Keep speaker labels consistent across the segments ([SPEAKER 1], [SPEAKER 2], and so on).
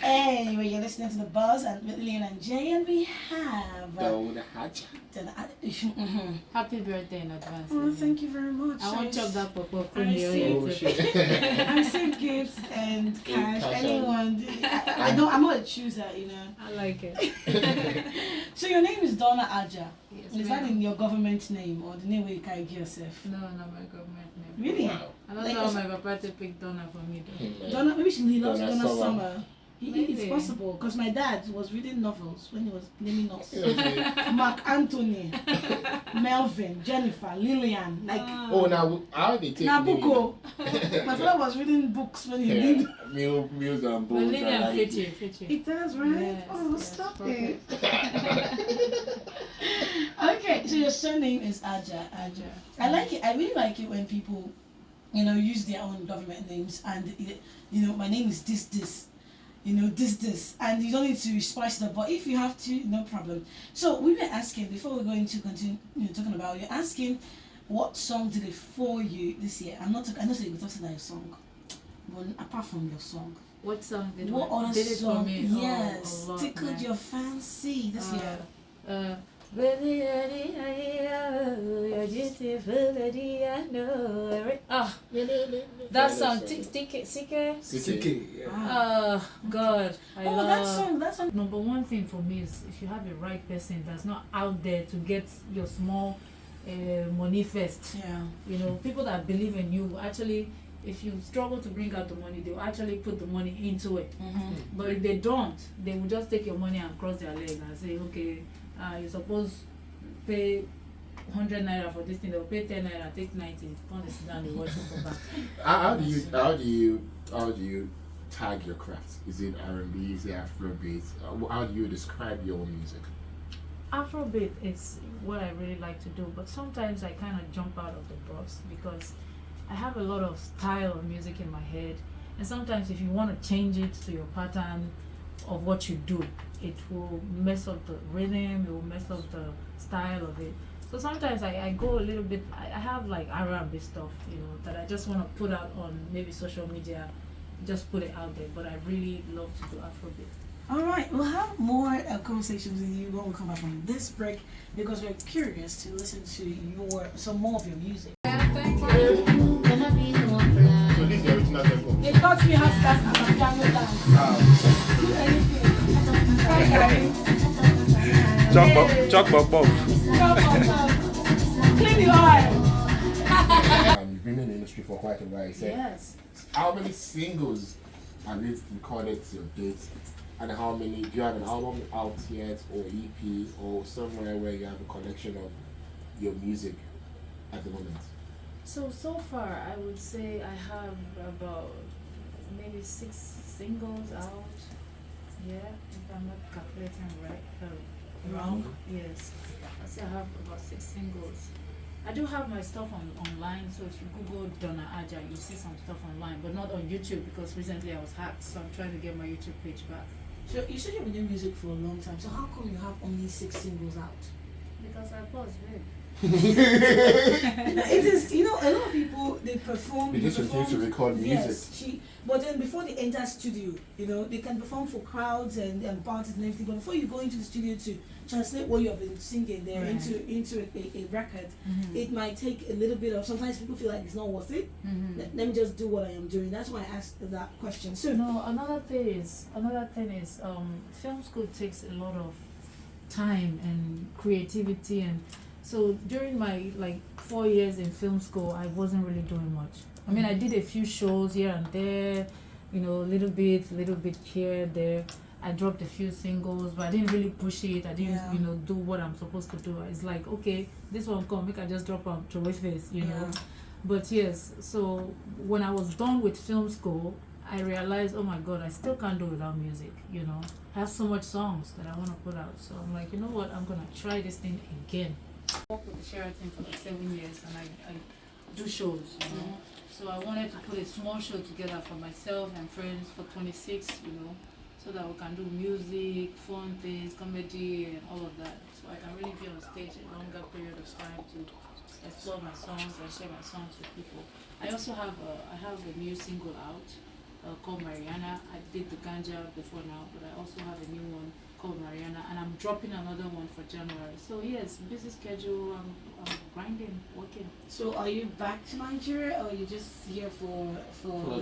[SPEAKER 1] Anyway, you're listening to The Buzz and with Leon and Jay, and we have
[SPEAKER 2] Donna Adja.
[SPEAKER 3] Happy birthday in advance.
[SPEAKER 1] Oh, thank you very much.
[SPEAKER 3] I want to chop that popcorn.
[SPEAKER 2] Oh shit.
[SPEAKER 1] I receive gifts and cash. Anyone? I don't. I'm not a chooser, you know.
[SPEAKER 3] I like it.
[SPEAKER 1] So your name is Donna Adja.
[SPEAKER 3] Yes,
[SPEAKER 1] Is that in your government name or the name where you carry yourself?
[SPEAKER 3] No, not my government name.
[SPEAKER 1] Really?
[SPEAKER 2] Wow.
[SPEAKER 3] I don't know how my papa to pick Donna for me though.
[SPEAKER 1] Donna, maybe he loves
[SPEAKER 2] Donna
[SPEAKER 1] Donna
[SPEAKER 2] Summer.
[SPEAKER 1] Summer. It's
[SPEAKER 3] Maybe.
[SPEAKER 1] possible because my dad was reading novels when he was naming us.
[SPEAKER 2] Okay.
[SPEAKER 1] Mark Anthony, Melvin, Jennifer, Lillian, like
[SPEAKER 2] Oh, now how they take
[SPEAKER 1] Nabucco. My father was reading books when he
[SPEAKER 2] Yeah,
[SPEAKER 1] did.
[SPEAKER 2] meals and
[SPEAKER 3] But
[SPEAKER 2] bowls.
[SPEAKER 3] Lillian
[SPEAKER 2] and
[SPEAKER 3] fit you.
[SPEAKER 1] It does, right?
[SPEAKER 3] Yes,
[SPEAKER 1] Oh,
[SPEAKER 3] yes,
[SPEAKER 1] stop
[SPEAKER 3] perfect.
[SPEAKER 1] it. Okay, so your surname is Adja. I like it. I really like it when people, use their own government names and, my name is this. This, and you don't need to spice it up. But if you have to, no problem. So we were asking before we're going to continue, talking about. You're asking, what song did it for you this year? I know you could talk about your song, but apart from your song,
[SPEAKER 3] What song did
[SPEAKER 1] what other
[SPEAKER 3] did it for
[SPEAKER 1] song?
[SPEAKER 3] me?
[SPEAKER 1] Yes,
[SPEAKER 3] a lot,
[SPEAKER 1] tickled
[SPEAKER 3] man.
[SPEAKER 1] your fancy this year.
[SPEAKER 3] That song, Sike. Oh God, I
[SPEAKER 1] Oh,
[SPEAKER 3] love
[SPEAKER 1] that song.
[SPEAKER 3] Number one thing for me is if you have the right person that's not out there to get your small money first.
[SPEAKER 1] Yeah.
[SPEAKER 3] People that believe in you actually, if you struggle to bring out the money, they'll actually put the money into it.
[SPEAKER 1] Mm-hmm.
[SPEAKER 3] But if they don't, they will just take your money and cross their leg and say, okay, you're supposed to pay 100 naira for this thing. They'll pay 10 naira, take 90, come and sit down and watch it for back.
[SPEAKER 2] How do you tag your craft? Is it R&B? Is it Afrobeat? How do you describe your own music?
[SPEAKER 3] Afrobeat is what I really like to do, but sometimes I kind of jump out of the box because I have a lot of style of music in my head, and sometimes if you want to change it to your pattern of what you do, it will mess up the rhythm, it will mess up the style of it. So sometimes I go a little bit, I have like R&B stuff, that I just want to put out on maybe social media, just put it out there, but I really love to do Afrobeat.
[SPEAKER 1] All right, we'll have more conversations with you when we come back from this break because we're curious to listen to some more of your music.
[SPEAKER 2] So this is the original tempo.
[SPEAKER 1] It taught me how to dance and piano dance. Do anything. Hi, guys.
[SPEAKER 4] Chuck Bob.
[SPEAKER 1] Clean your eye.
[SPEAKER 2] You've been in the industry for quite a while. So
[SPEAKER 3] Yes.
[SPEAKER 2] how many singles have you recorded to date? And how many, do you have an album out yet, or EP, or somewhere where you have a collection of your music at the moment?
[SPEAKER 3] So far, I would say I have about maybe 6 singles out. Yeah, if I'm not calculating right.
[SPEAKER 1] Wrong.
[SPEAKER 3] Yes, I say I have about 6 singles. I do have my stuff online, so if you Google Donna Adja, you see some stuff online, but not on YouTube because recently I was hacked, so I'm trying to get my YouTube page back.
[SPEAKER 1] So you said you've been doing music for a long time. So how come you have only 6 singles out?
[SPEAKER 3] Because I paused, babe.
[SPEAKER 1] It is, a lot of people they perform.
[SPEAKER 2] They just continue to record music.
[SPEAKER 1] Yes, but then before they enter studio, they can perform for crowds and parties and everything. But before you go into the studio to translate what you have been singing there
[SPEAKER 3] Right.
[SPEAKER 1] into a record,
[SPEAKER 3] Mm-hmm.
[SPEAKER 1] it might take a little bit of. Sometimes people feel like it's not worth it.
[SPEAKER 3] Mm-hmm.
[SPEAKER 1] Let me just do what I am doing. That's why I asked that question. So
[SPEAKER 3] No, another thing is film school takes a lot of time and creativity, and so during my 4 years in film school I wasn't really doing much. I mean, I did a few shows here and there, little bit here, there. I dropped a few singles, but I didn't really push it. I didn't,
[SPEAKER 1] Yeah.
[SPEAKER 3] do what I'm supposed to do. It's like, okay, this one come, make I just drop on to face,
[SPEAKER 1] Yeah.
[SPEAKER 3] But yes, so when I was done with film school, I realized, oh my God, I still can't do without music, I have so much songs that I want to put out. So I'm like, you know what, I'm going to try this thing again. I worked with the Sheraton for 7 years and I do shows, So I wanted to put a small show together for myself and friends for 26, so that we can do music, fun things, comedy, and all of that. So I can really be on stage a longer period of time to explore my songs and share my songs with people. I also have a new single out called Mariana. I did the Ganja before now, but I also have a new one called Mariana, and I'm dropping another one for January. So yes, busy schedule. I'm grinding, working.
[SPEAKER 1] So are you back to Nigeria, or you just here for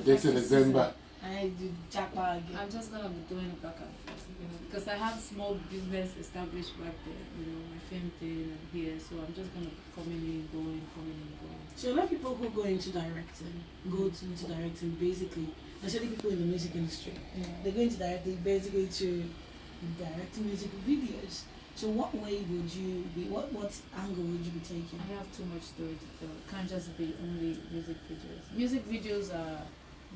[SPEAKER 2] this in December.
[SPEAKER 1] I do Japa again.
[SPEAKER 3] I'm just gonna be doing it back and forth, because I have small business established back there, my film thing and here. So I'm just gonna be coming in, going.
[SPEAKER 1] So a lot of people who go into directing, basically, especially people in the music industry, they go into directing basically to direct music videos. So what way would you be? What angle would you be taking?
[SPEAKER 3] I have too much story to tell. It can't just be only music videos. Music videos are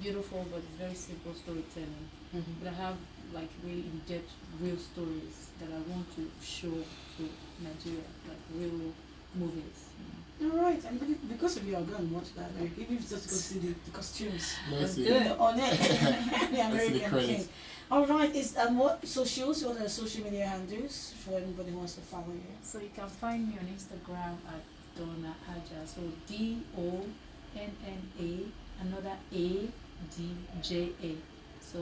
[SPEAKER 3] beautiful, but it's very simple storytelling. But I have like really in-depth real stories that I want to show to Nigeria, like real movies.
[SPEAKER 1] Alright, and because of you, I'll go and watch that. Like, even if it's just to go see the costumes.
[SPEAKER 2] Let's see.
[SPEAKER 1] On it. The American
[SPEAKER 2] credits.
[SPEAKER 1] King. Alright, is what socials, what are the social media handles for anybody who wants to follow you?
[SPEAKER 3] So you can find me on Instagram at Donna Adja. So Donna, another ADJA. So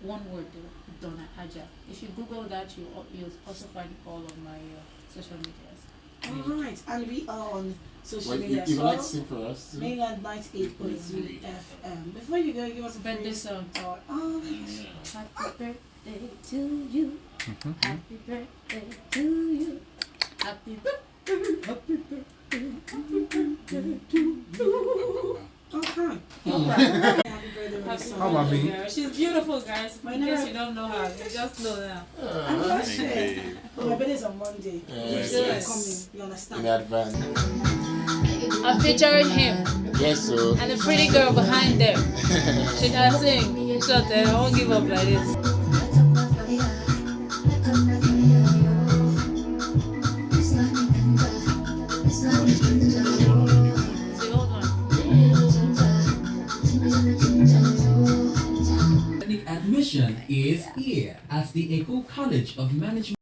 [SPEAKER 3] one word there, Donna Adja. If you Google that, you'll also find it all on my social medias.
[SPEAKER 1] Alright, and we are on social
[SPEAKER 2] Well,
[SPEAKER 1] media
[SPEAKER 2] you
[SPEAKER 1] as
[SPEAKER 2] would like
[SPEAKER 1] well.
[SPEAKER 2] to sing for us?
[SPEAKER 1] Mainland 98.3 FM. Before you go, give us a
[SPEAKER 3] Birthday
[SPEAKER 1] praise.
[SPEAKER 3] song.
[SPEAKER 1] Oh, yes.
[SPEAKER 3] Happy birthday to you. Happy birthday to you. Happy birthday. Happy birthday. Happy birthday to you.
[SPEAKER 1] Okay. Happy birthday, my
[SPEAKER 3] Happy
[SPEAKER 1] son.
[SPEAKER 4] How about
[SPEAKER 3] birthday,
[SPEAKER 4] me?
[SPEAKER 3] girl. She's beautiful, guys.
[SPEAKER 1] My
[SPEAKER 3] In
[SPEAKER 1] name-
[SPEAKER 3] case you don't know her, you just know now.
[SPEAKER 1] I'm not sure. Oh, my birthday is on Monday.
[SPEAKER 2] Yes,
[SPEAKER 1] It's
[SPEAKER 3] yes.
[SPEAKER 1] coming. You
[SPEAKER 2] In
[SPEAKER 1] understand?
[SPEAKER 2] advance.
[SPEAKER 3] I'm featuring him
[SPEAKER 2] Yes, so.
[SPEAKER 3] and the pretty girl behind them. She can sing. Shut it. I won't give up like this. See, hold on.
[SPEAKER 5] Admission is here at the Eco College of Management.